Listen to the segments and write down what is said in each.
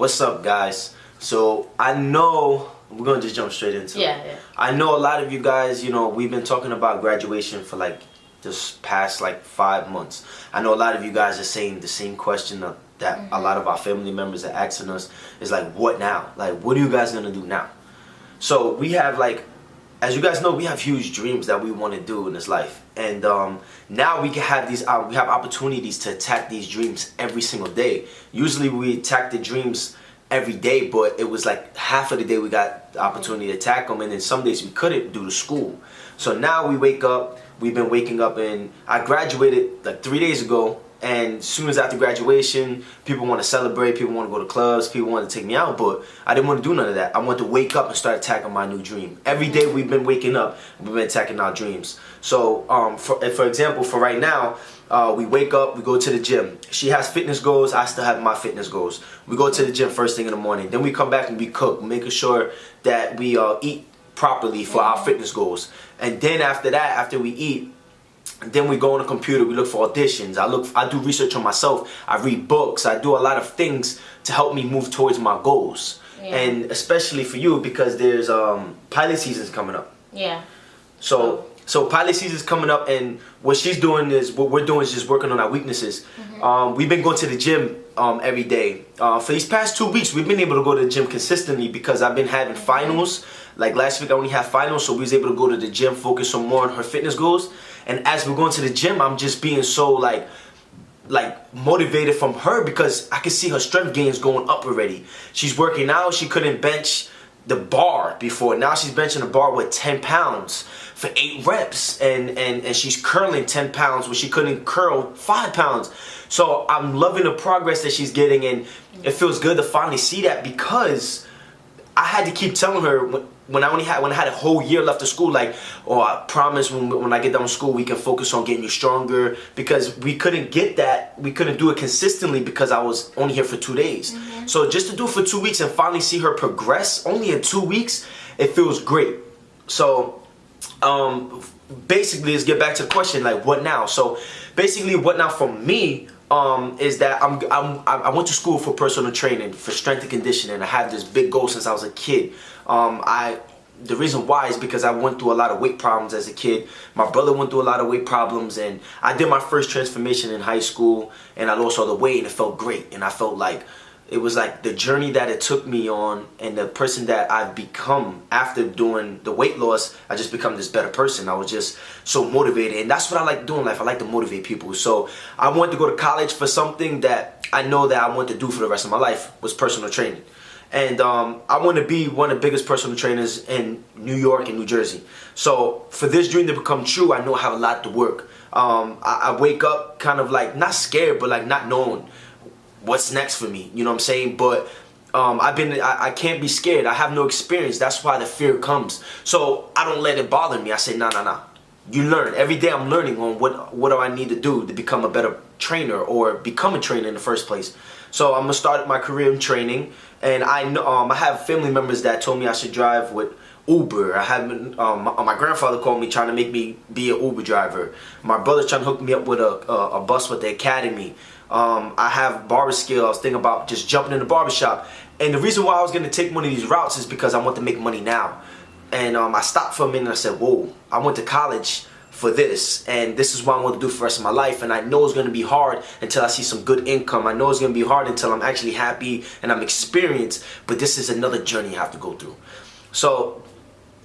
What's up, guys? So I know we're gonna just jump straight into it. Yeah. I know a lot of you guys, we've been talking about graduation for like this past like 5 months. I know a lot of you guys are saying the same question that a lot of our family members are asking us is like, what now? Like, what are you guys gonna do now? So we have like, as you guys know, we have huge dreams that we want to do in this life, and now we can have these. We have opportunities to attack these dreams every single day. Usually we attack the dreams every day, but it was like half of the day we got the opportunity to attack them, and then some days we couldn't due to school. So now we wake up. We've been waking up, and I graduated like 3 days ago. And as soon as after graduation, people want to celebrate, people want to go to clubs, people want to take me out, but I didn't want to do none of that. I wanted to wake up and start attacking my new dream. Every day we've been waking up, we've been attacking our dreams. So, for example, for right now, we wake up, we go to the gym. She has fitness goals, I still have my fitness goals. We go to the gym first thing in the morning. Then we come back and we cook, making sure that we eat properly for our fitness goals. And then after that, after we eat, then we go on the computer, we look for auditions, I do research on myself, I read books, I do a lot of things to help me move towards my goals. Yeah. And especially for you, because there's pilot season's coming up. Yeah. So pilot season's coming up, and what we're doing is just working on our weaknesses. We've been going to the gym every day. For these past 2 weeks, we've been able to go to the gym consistently because I've been having finals. Like last week I only had finals, so we was able to go to the gym, focus on more on her fitness goals. And as we're going to the gym, I'm just being so like motivated from her, because I can see her strength gains going up already. She's working out. She couldn't bench the bar before. Now she's benching the bar with 10 pounds for 8 reps, and she's curling 10 pounds when she couldn't curl 5 pounds. So I'm loving the progress that she's getting, and it feels good to finally see that, because I had to keep telling her when I had a whole year left of school, like, oh, I promise when I get done with school we can focus on getting you stronger, because we couldn't get that, we couldn't do it consistently because I was only here for 2 days. So just to do it for 2 weeks and finally see her progress only in 2 weeks, it feels great. So basically, let's get back to the question, like, what now? So basically, what now for me is that I went to school for personal training, for strength and conditioning. I had this big goal since I was a kid. The reason why is because I went through a lot of weight problems as a kid. My brother went through a lot of weight problems, and I did my first transformation in high school, and I lost all the weight, and it felt great. And I felt like it was like the journey that it took me on, and the person that I've become after doing the weight loss. I just become this better person. I was just so motivated, and that's what I like doing in life. I like to motivate people. So I wanted to go to college for something that I know that I want to do for the rest of my life, was personal training. And I want to be one of the biggest personal trainers in New York and New Jersey. So for this dream to become true, I know I have a lot to work. I wake up kind of like not scared, but like not knowing what's next for me. You know what I'm saying? But I can't be scared. I have no experience. That's why the fear comes. So I don't let it bother me. I say, nah. You learn. Every day I'm learning on what do I need to do to become a better trainer, or become a trainer in the first place. So I'm gonna start my career in training, and I know I have family members that told me I should drive with Uber. I have my grandfather called me trying to make me be an Uber driver. My brother's trying to hook me up with a bus with the academy. I have barber skill. I was thinking about just jumping in the barbershop. And the reason why I was gonna take one of these routes is because I want to make money now. And I stopped for a minute and I said, whoa, I went to college for this, and this is what I want to do for the rest of my life. And I know it's going to be hard until I see some good income. I know it's going to be hard until I'm actually happy and I'm experienced, but this is another journey I have to go through. So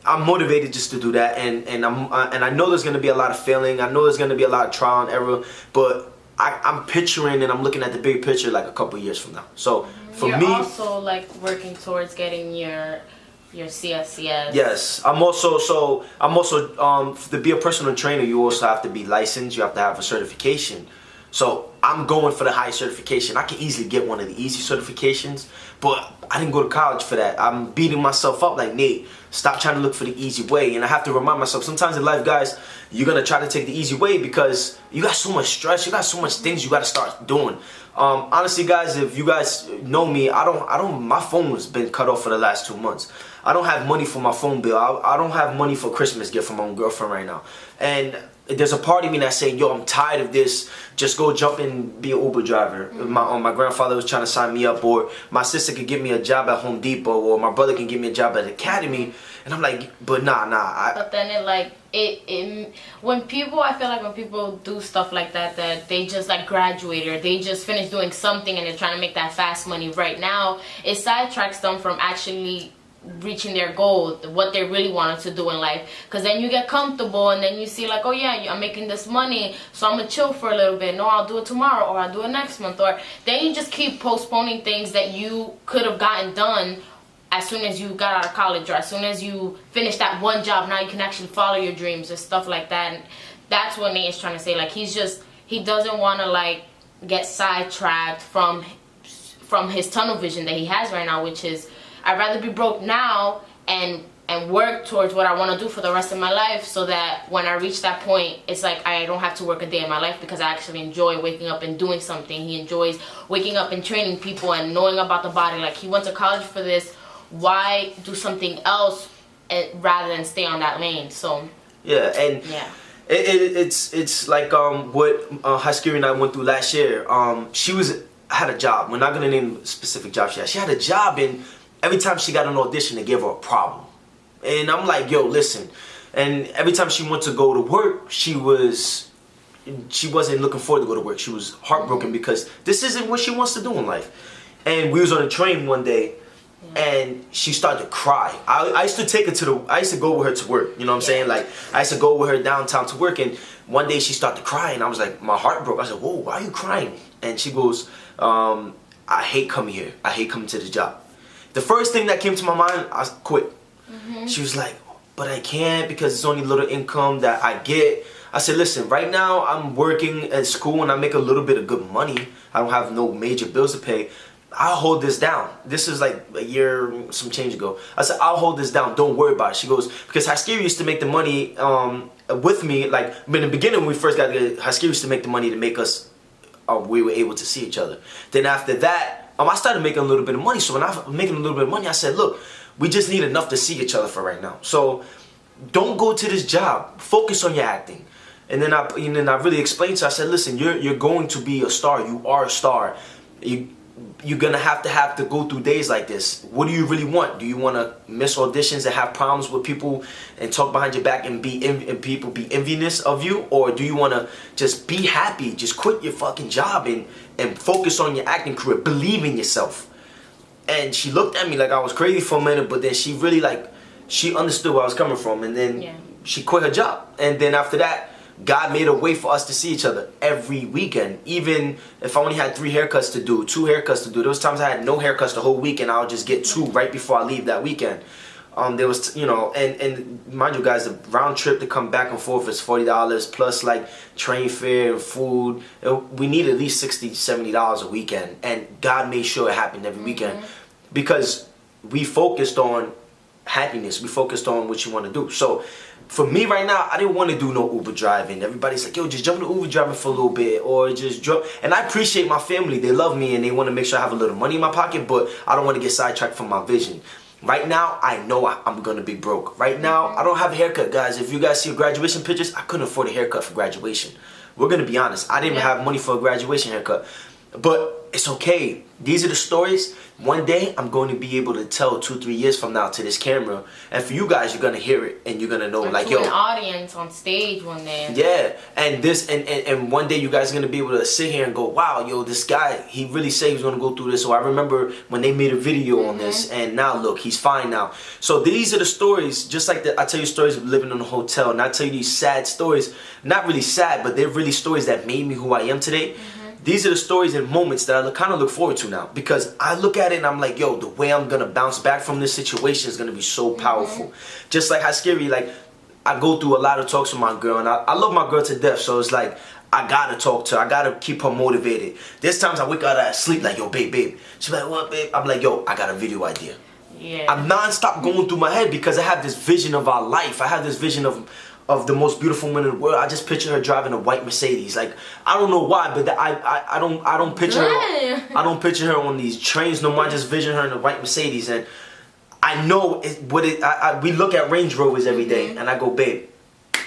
I'm motivated just to do that, and I know there's going to be a lot of failing. I know there's going to be a lot of trial and error, but I'm picturing and I'm looking at the big picture like a couple years from now. So for me, you're also like working towards getting your CSCS. Yes, I'm also to be a personal trainer, you also have to be licensed. You have to have a certification. So I'm going for the high certification. I can easily get one of the easy certifications, but I didn't go to college for that. I'm beating myself up like, Nate, stop trying to look for the easy way. And I have to remind myself, sometimes in life, guys, you're going to try to take the easy way because you got so much stress. You got so much things you got to start doing. Honestly, guys, if you guys know me, my phone has been cut off for the last 2 months. I don't have money for my phone bill. I don't have money for Christmas gift from my own girlfriend right now. And there's a part of me that's saying, yo, I'm tired of this. Just go jump and be an Uber driver. My grandfather was trying to sign me up, or my sister could give me a job at Home Depot, or my brother can give me a job at Academy. And I'm like, but nah. But then when people, I feel like when people do stuff like that, that they just like graduated or they just finished doing something and they're trying to make that fast money right now, it sidetracks them from actually reaching their goal, what they really wanted to do in life. Because then you get comfortable and then you see like, oh yeah, I'm making this money, so I'm gonna chill for a little bit. No, I'll do it tomorrow, or I'll do it next month. Or then you just keep postponing things that you could have gotten done as soon as you got out of college, or as soon as you finished that one job. Now you can actually follow your dreams and stuff like that. And that's what Nate is trying to say. Like, he doesn't want to like get sidetracked from his tunnel vision that he has right now, which is, I'd rather be broke now and work towards what I want to do for the rest of my life, so that when I reach that point, it's like I don't have to work a day in my life, because I actually enjoy waking up and doing something. He enjoys waking up and training people and knowing about the body. Like, he went to college for this. Why do something else rather than stay on that lane? So yeah, and yeah. It's like what Haskiri and I went through last year. She had a job. We're not gonna name a specific job she had. She had a job, and every time she got an audition, they gave her a problem. And I'm like, yo, listen. And every time she went to go to work, she wasn't looking forward to go to work. She was heartbroken because this isn't what she wants to do in life. And we was on a train one day, and she started to cry. I used to take her I used to go with her to work. You know what I'm saying? Like, I used to go with her downtown to work, and one day she started to cry, and I was like, my heart broke. I said, whoa, why are you crying? And she goes, I hate coming here. I hate coming to the job. The first thing that came to my mind, I quit. She was like, but I can't, because it's only little income that I get. I said, listen, right now I'm working at school and I make a little bit of good money. I don't have no major bills to pay. I'll hold this down. This is like a year, some change ago. I said, I'll hold this down. Don't worry about it. She goes, because Haskiri used to make the money with me. Like, in the beginning when we first got together, Haskiri used to make the money to make us, we were able to see each other. Then after that, I started making a little bit of money. So when I was making a little bit of money, I said, look, we just need enough to see each other for right now. So don't go to this job. Focus on your acting. And then I really explained to her, I said, listen, you're going to be a star. You are a star. You're going to have to go through days like this. What do you really want? Do you want to miss auditions and have problems with people and talk behind your back and people be envious of you? Or do you want to just be happy? Just quit your fucking job and focus on your acting career. Believe in yourself. And she looked at me like I was crazy for a minute, but then she really she understood where I was coming from. And then she quit her job. And then after that, God made a way for us to see each other every weekend. Even if I only had 3 haircuts to do, 2 haircuts to do. There was times I had no haircuts the whole week, and I'll just get 2 right before I leave that weekend. There was, and mind you guys, the round trip to come back and forth is $40 plus like train fare and food. We need at least $60, $70 a weekend, and God made sure it happened every weekend because we focused on happiness. We focused on what you want to do. So for me right now, I didn't want to do no Uber driving. Everybody's like, yo, just jump into Uber driving for a little bit, or just jump. And I appreciate my family. They love me and they want to make sure I have a little money in my pocket, but I don't want to get sidetracked from my vision. Right now, I know I'm going to be broke. Right now, I don't have a haircut, guys. If you guys see graduation pictures, I couldn't afford a haircut for graduation. We're going to be honest. I didn't even have money for a graduation haircut. But it's okay. These are the stories. One day, I'm going to be able to tell 2-3 years from now to this camera. And for you guys, you're going to hear it and you're going to know, or like, to yo. an audience on stage one day. Yeah. And this, and one day you guys are going to be able to sit here and go, wow, yo, this guy, he really said he was going to go through this. So I remember when they made a video on this, and now look, he's fine now. So these are the stories, just like I tell you stories of living in a hotel, and I tell you these sad stories, not really sad, but they're really stories that made me who I am today. These are the stories and moments that I kind of look forward to now, because I look at it and I'm like, yo, the way I'm going to bounce back from this situation is going to be so powerful. Just like how scary, like, I go through a lot of talks with my girl, and I love my girl to death, so it's like, I got to talk to her. I got to keep her motivated. There's times I wake out of sleep like, yo, babe. She's like, what, babe? I'm like, yo, I got a video idea. Yeah. I'm non-stop going through my head because I have this vision of our life. I have this vision of the most beautiful woman in the world. I just picture her driving a white Mercedes. Like, I don't know why, but I don't picture her. I don't picture her on these trains no more. I just vision her in a white Mercedes, and I know we look at Range Rovers every day, and I go, babe,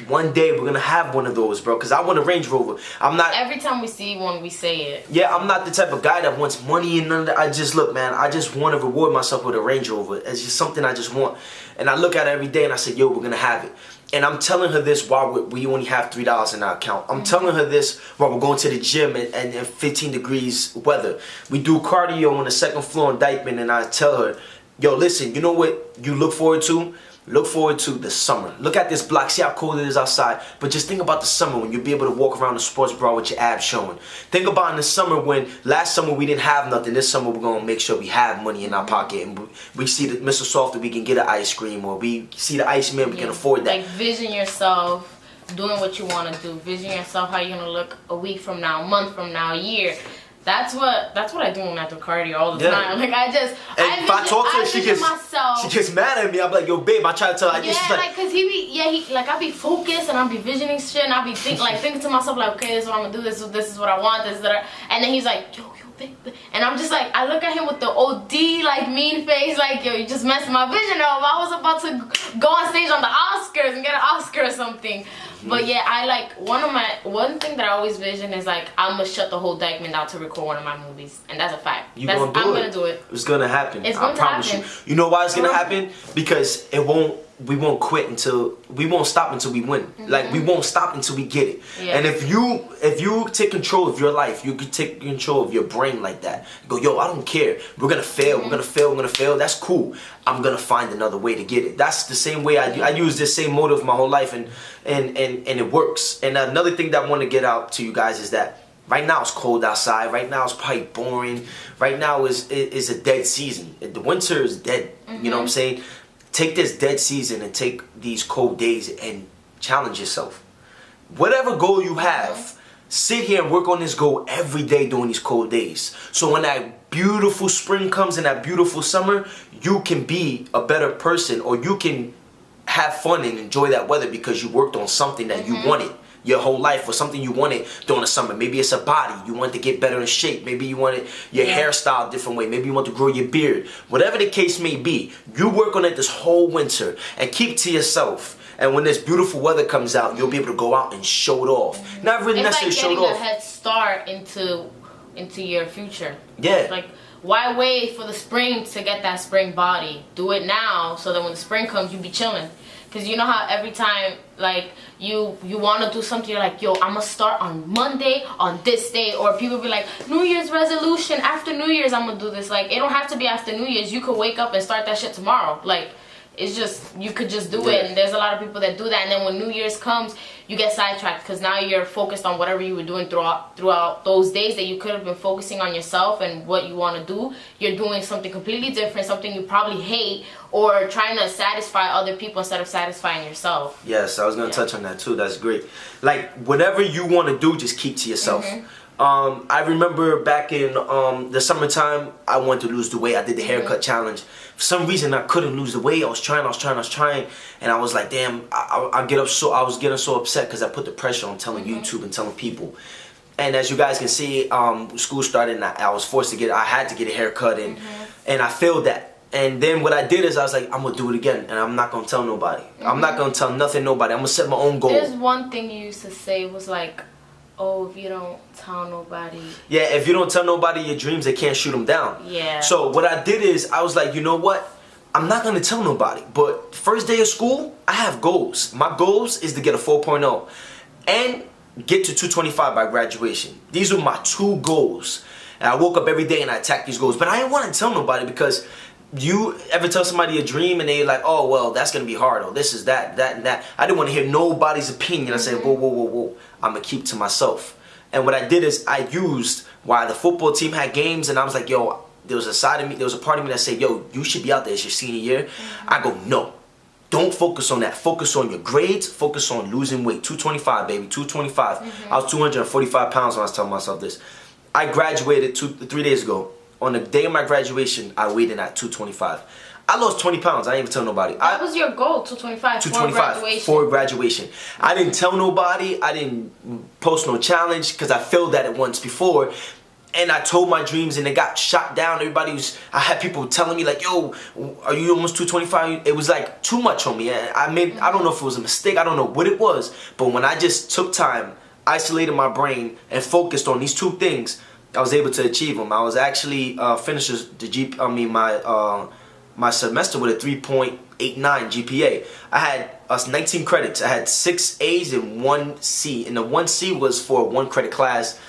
one day we're gonna have one of those, bro, because I want a Range Rover. I'm not. Every time we see one, we say it. Yeah, I'm not the type of guy that wants money and none of that. I just look, man, I just want to reward myself with a Range Rover. It's just something I just want. And I look at it every day and I say, yo, we're gonna have it. And I'm telling her this while we only have $3 in our account. I'm telling her this while we're going to the gym and 15 degrees weather. We do cardio on the second floor in Dykeman, and I tell her, yo, listen, you know what you look forward to? Look forward to the summer. Look at this block. See how cold it is outside. But just think about the summer when you'll be able to walk around the sports bra with your abs showing. Think about in the summer when last summer we didn't have nothing. This summer we're going to make sure we have money in our pocket. And we see the Mr. Soft that we can get an ice cream, or we see the Iceman, we can afford that. Like, vision yourself doing what you want to do. Vision yourself how you're going to look a week from now, a month from now, a year. That's what I do when I do cardio all the time. Like, if I talk to her, she gets mad at me. I'm like, yo, babe, I try to tell her. Yeah, like, cause I be focused and I be visioning shit, and I be thinking to myself, like, okay, this is what I'm gonna do. This is what I want. This is that. And then he's like, yo, babe. And I'm just like, I look at him with the OD like mean face, like, yo, you just messed my vision up. I was about to go on stage on the Oscars and get an Oscar or something. But yeah, I like one thing that I always vision is like, I'm gonna shut the whole Dykeman down to record one of my movies, and that's a fact. I'm gonna do it. It's gonna happen. I promise you. You know why it's gonna happen? Because we won't quit until we won't stop until we win. Like, we won't stop until we get it. Yeah. And if you take control of your life, you could take control of your brain like that. Go, yo, I don't care. We're gonna fail. We're gonna fail. We're gonna fail. That's cool. I'm gonna find another way to get it. That's the same way I use this same motive my whole life, and it works. And another thing that I want to get out to you guys is that right now it's cold outside. Right now it's probably boring. Right now is a dead season. The winter is dead. You know what I'm saying? Take this dead season and take these cold days and challenge yourself. Whatever goal you have, sit here and work on this goal every day during these cold days. So when that beautiful spring comes and that beautiful summer, you can be a better person, or you can have fun and enjoy that weather because you worked on something that you wanted your whole life, or something you wanted during the summer. Maybe it's a body. You want to get better in shape. Maybe you wanted your hairstyle a different way. Maybe you want to grow your beard. Whatever the case may be, you work on it this whole winter and keep to yourself. And when this beautiful weather comes out, you'll be able to go out and show it off. Not really necessarily show it off. It's like getting a head start into your future. Yeah. Like, why wait for the spring to get that spring body? Do it now, so that when the spring comes, you be chilling. Because you know how every time, like, you want to do something, you're like, yo, I'm going to start on Monday on this day. Or people be like, New Year's resolution, after New Year's I'm going to do this. Like, it don't have to be after New Year's. You could wake up and start that shit tomorrow. Like, it's just, you could just do it. And there's a lot of people that do that. And then when New Year's comes, you get sidetracked because now you're focused on whatever you were doing throughout those days that you could have been focusing on yourself and what you want to do. You're doing something completely different, something you probably hate, or trying to satisfy other people instead of satisfying yourself. Yes, I was going to touch on that too. That's great. Like, whatever you want to do, just keep to yourself. I remember back in the summertime, I wanted to lose the weight. I did the haircut challenge. For some reason, I couldn't lose the weight. I was trying, and I was like, damn, I was getting so upset because I put the pressure on telling YouTube and telling people. And as you guys can see, school started, and I had to get a haircut, and I failed that. And then what I did is I was like, I'm going to do it again, and I'm not going to tell nobody. I'm not going to tell nobody. I'm going to set my own goal. There's one thing you used to say was like, oh, if you don't tell nobody. Yeah, if you don't tell nobody your dreams, they can't shoot them down. Yeah. So what I did is I was like, you know what? I'm not going to tell nobody. But first day of school, I have goals. My goals is to get a 4.0 and get to 225 by graduation. These were my two goals. And I woke up every day and I attacked these goals. But I didn't want to tell nobody because you ever tell somebody a dream and they're like, oh, well, that's going to be hard. Or this is that, and that. I didn't want to hear nobody's opinion. I said, whoa. I'm going to keep to myself. And what I did is I used while the football team had games, and I was like, yo, there was a side of me, there was a part of me that said, yo, you should be out there. It's your senior year. I go, no. Don't focus on that. Focus on your grades. Focus on losing weight. 225, baby. 225. I was 245 pounds when I was telling myself this. I graduated 3 days ago. On the day of my graduation, I weighed in at 225. I lost 20 pounds. I didn't even tell nobody. That was your goal, 225 for graduation. For graduation. I didn't tell nobody. I didn't post no challenge because I failed at it once before. and I told my dreams and it got shot down. I had people telling me like, yo, are you almost 225? It was like too much on me. I don't know if it was a mistake. I don't know what it was. But when I just took time, isolated my brain, and focused on these two things, I was able to achieve them. I was actually finished my semester with a 3.89 GPA. I had 19 credits. I had 6 A's and 1 C. And the 1 C was for a 1 credit class.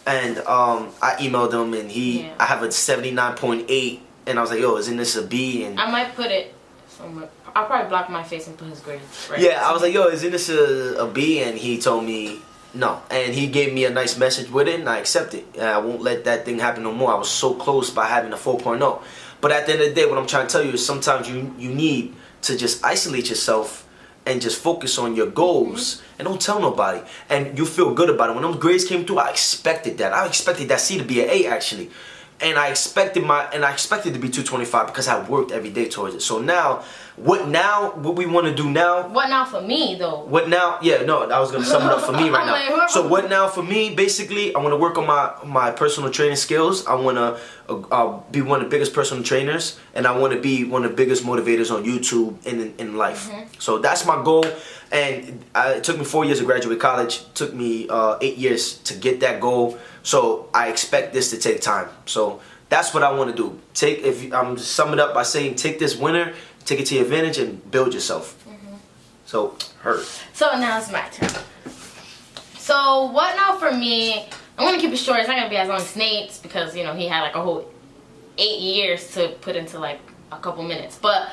And I emailed him, and I have a 79.8, and I was like, yo, isn't this a B? And I might put it somewhere. I'll probably block my face and put his grades. Right? Yeah, I was like, yo, isn't this a B? And he told me no. And he gave me a nice message with it, and I accepted. And I won't let that thing happen no more. I was so close by having a 4.0. But at the end of the day, what I'm trying to tell you is sometimes you need to just isolate yourself and just focus on your goals and don't tell nobody. And you feel good about it. When those grades came through, I expected that. I expected that C to be an A actually. And I expected to be 225 because I worked every day towards it. So what we want to do now? What now for me though? What now? Yeah, no, I was gonna sum it up for me right now. So what now for me? Basically, I want to work on my personal training skills. I want to be one of the biggest personal trainers, and I want to be one of the biggest motivators on YouTube in life. So that's my goal. And it took me 4 years to graduate college. It took me 8 years to get that goal. So I expect this to take time. So that's what I want to do. I'm just sum it up by saying, take this winter, take it to your advantage, and build yourself. So So now it's my turn. So what now for me? I'm gonna keep it short. It's not gonna be as long as Nate's because he had like a whole 8 years to put into like a couple minutes. But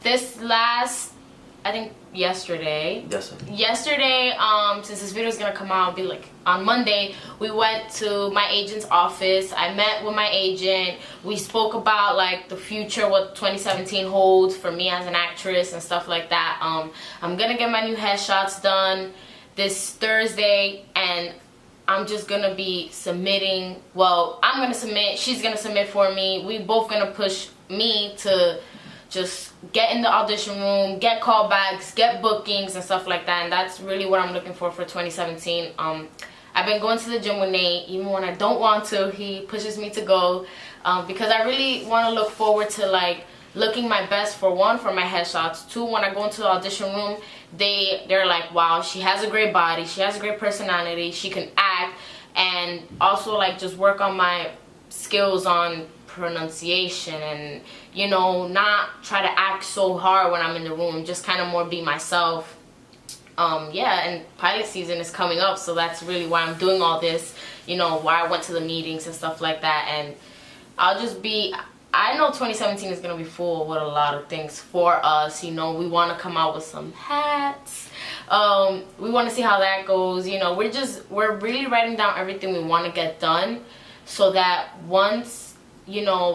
this last, I think yesterday. Yes, sir. Yesterday, since this video is gonna come out, be like on Monday, we went to my agent's office. I met with my agent. We spoke about like the future, what 2017 holds for me as an actress and stuff like that. I'm gonna get my new headshots done this Thursday, and I'm just gonna be submitting. Well, I'm gonna submit. She's gonna submit for me. We both gonna push me to just get in the audition room, get callbacks, get bookings and stuff like that. And that's really what I'm looking for 2017. I've been going to the gym with Nate. Even when I don't want to, he pushes me to go because I really want to look forward to like looking my best, for one, for my headshots. Two, when I go into the audition room, they're like, wow, she has a great body, she has a great personality, she can act. And also like just work on my skills on pronunciation and not try to act so hard when I'm in the room, just kind of more be myself. And pilot season is coming up, so that's really why I'm doing all this, why I went to the meetings and stuff like that. And I know 2017 is going to be full with a lot of things for us. We want to come out with some hats. We want to see how that goes. We're really writing down everything we want to get done so that once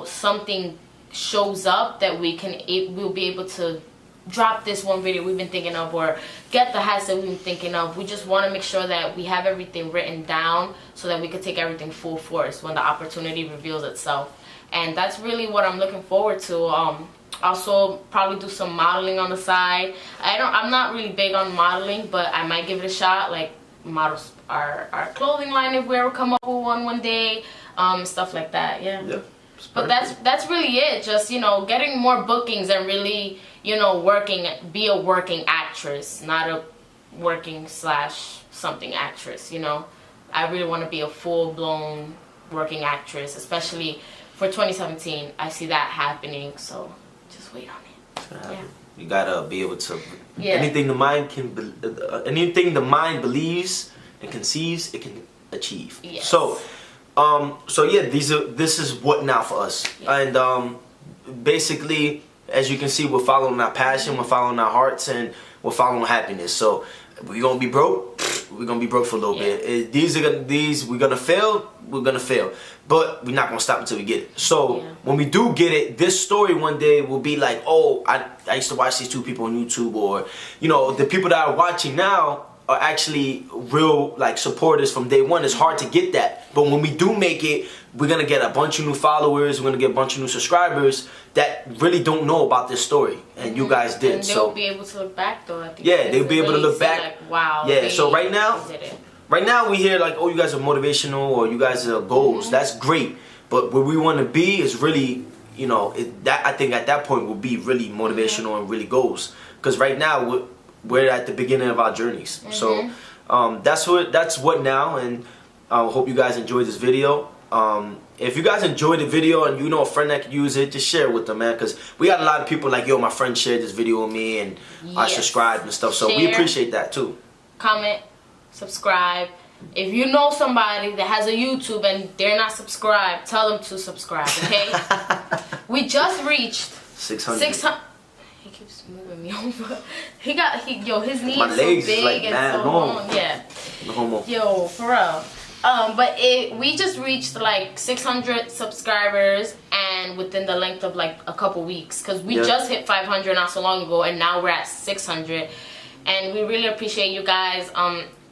something shows up that we'll be able to drop this one video we've been thinking of, or get the hats that we've been thinking of. We just want to make sure that we have everything written down so that we can take everything full force when the opportunity reveals itself. And that's really what I'm looking forward to. Also probably do some modeling on the side. I'm not really big on modeling, but I might give it a shot. Like models our clothing line if we ever come up with one day, stuff like that. Yeah. But that's really it. Just getting more bookings and really be a working actress, not a working / something actress. I really want to be a full-blown working actress, especially for 2017. I see that happening, so just wait on it. You gotta be able to. Anything the mind anything the mind believes and conceives, it can achieve. Yes. So this is what now for us. And basically, as you can see, we're following our passion, we're following our hearts, and we're following happiness. So we're gonna be broke. We're gonna be broke for a little bit. We're gonna fail. We're gonna fail, but we're not gonna stop until we get it. So when we do get it, this story one day will be like, oh, I used to watch these two people on YouTube, or the people that are watching now are actually real like supporters from day one. It's hard to get that, but when we do make it, we're gonna get a bunch of new followers, we're gonna get a bunch of new subscribers that really don't know about this story, and you guys did. And they'll be able to look back though at the they'll be able to look back. Like, wow. So right right now we hear like, oh, you guys are motivational or you guys are goals. That's great, but where we want to be is really, you know, that I think at that point will be really motivational and really goals. Because right now we're at the beginning of our journeys. So that's what now, and I hope you guys enjoyed this video. If you guys enjoyed the video and you know a friend that could use it, just share it with them, man. Because we got a lot of people like, yo, my friend shared this video with me and I subscribed and stuff. So we appreciate that too. Comment, subscribe. If you know somebody that has a YouTube and they're not subscribed, tell them to subscribe, okay? We just reached 600. He keeps moving me over. His knees my so legs big like and so long. Yeah. No homo. Yo, for real. But we just reached like 600 subscribers, and within the length of like a couple weeks, because we just hit 500 not so long ago, and now we're at 600, and we really appreciate you guys.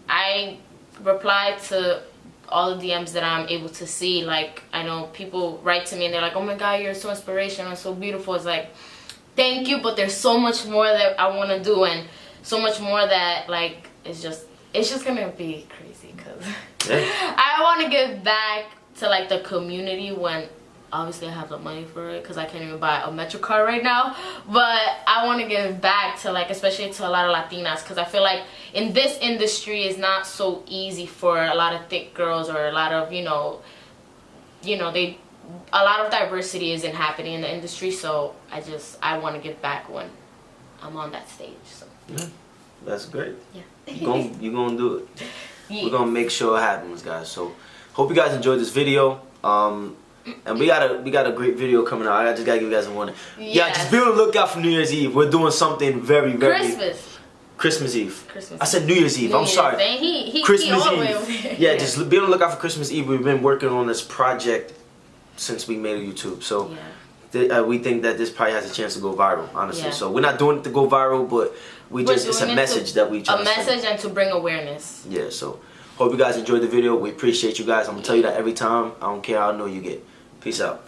I reply to all the DMs that I'm able to see. Like, I know people write to me and they're like, oh my god, you're so inspirational and so beautiful. It's like, thank you, but there's so much more that I want to do, and so much more that like it's just gonna be crazy, because I want to give back to like the community when obviously I have the money for it, because I can't even buy a Metro card right now. But I want to give back to like, especially to a lot of Latinas, because I feel like in this industry it's not so easy for a lot of thick girls, or a lot of, a lot of diversity isn't happening in the industry. So I want to give back when I'm on that stage. So that's great. Yeah. You're gonna do it. We're gonna make sure it happens, guys. So hope you guys enjoyed this video. And we got a great video coming out. I just gotta give you guys a warning. Yes. Yeah, just be on the lookout for New Year's Eve. We're doing something very Christmas Eve. I said New Year's Eve. I'm sorry. Christmas Eve. Yeah, just be on the lookout for Christmas Eve. We've been working on this project since we made a YouTube. So we think that this probably has a chance to go viral, honestly. So we're not doing it to go viral, but it's a message that we try to send. A message and to bring awareness. Yeah, so hope you guys enjoyed the video. We appreciate you guys. I'm gonna tell you that every time. I don't care how I know you get. Peace out.